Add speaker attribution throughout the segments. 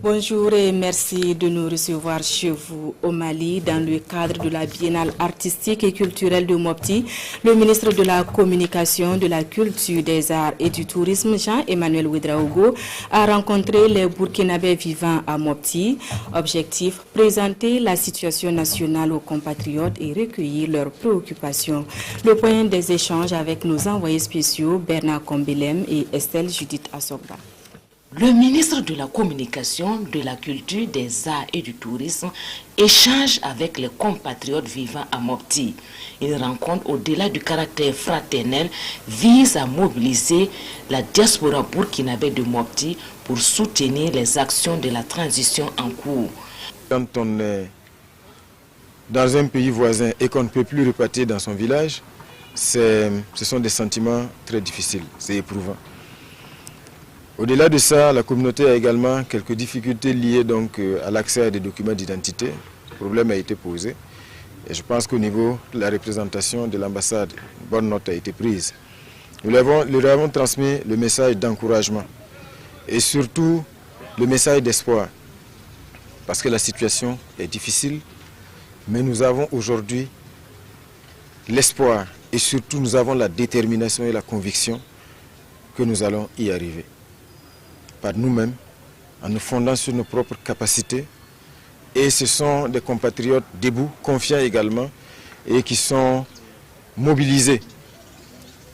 Speaker 1: Bonjour et merci de nous recevoir chez vous au Mali dans le cadre de la Biennale artistique et culturelle de Mopti. Le ministre de la Communication, de la Culture, des Arts et du Tourisme, Jean-Emmanuel Ouedraogo, a rencontré les Burkinabés vivant à Mopti. Objectif, présenter la situation nationale aux compatriotes et recueillir leurs préoccupations. Le point des échanges avec nos envoyés spéciaux Bernard Kombelem et Estelle Judith Assogba.
Speaker 2: Le ministre de la Communication, de la Culture, des Arts et du Tourisme échange avec les compatriotes vivant à Mopti. Une rencontre au-delà du caractère fraternel vise à mobiliser la diaspora burkinabé de Mopti pour soutenir les actions de la transition en cours.
Speaker 3: Quand on est dans un pays voisin et qu'on ne peut plus repartir dans son village, ce sont des sentiments très difficiles, c'est éprouvant. Au-delà de ça, la communauté a également quelques difficultés liées donc à l'accès à des documents d'identité. Le problème a été posé et je pense qu'au niveau de la représentation de l'ambassade, une bonne note a été prise. Nous leur avons transmis le message d'encouragement et surtout le message d'espoir parce que la situation est difficile, mais nous avons aujourd'hui l'espoir et surtout nous avons la détermination et la conviction que nous allons y arriver. Par nous-mêmes, en nous fondant sur nos propres capacités. Et ce sont des compatriotes debout, confiants également, et qui sont mobilisés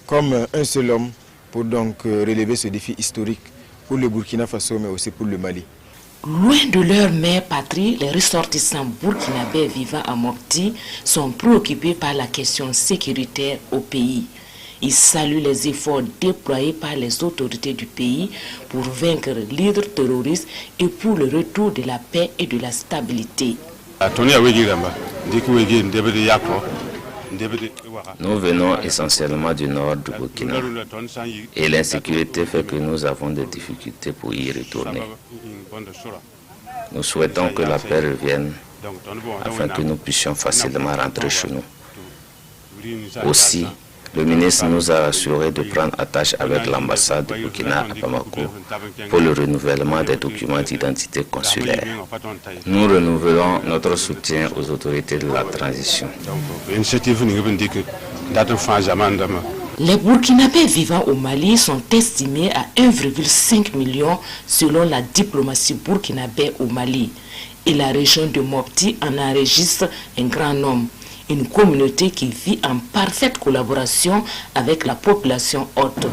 Speaker 3: comme un seul homme pour donc relever ce défi historique pour le Burkina Faso, mais aussi pour le Mali.
Speaker 2: Loin de leur mère patrie, les ressortissants burkinabés vivant à Mopti sont préoccupés par la question sécuritaire au pays. Ils saluent les efforts déployés par les autorités du pays pour vaincre l'hydre terroriste et pour le retour de la paix et de la stabilité.
Speaker 4: Nous venons essentiellement du nord du Burkina et l'insécurité fait que nous avons des difficultés pour y retourner. Nous souhaitons que la paix revienne afin que nous puissions facilement rentrer chez nous. Aussi, le ministre nous a assuré de prendre attache avec l'ambassade du Burkina à Bamako pour le renouvellement des documents d'identité consulaire. Nous renouvelons notre soutien aux autorités de la transition.
Speaker 2: Les Burkinabés vivant au Mali sont estimés à 1,5 million selon la diplomatie burkinabé au Mali. Et la région de Mopti en enregistre un grand nombre. Une communauté qui vit en parfaite collaboration avec la population haute.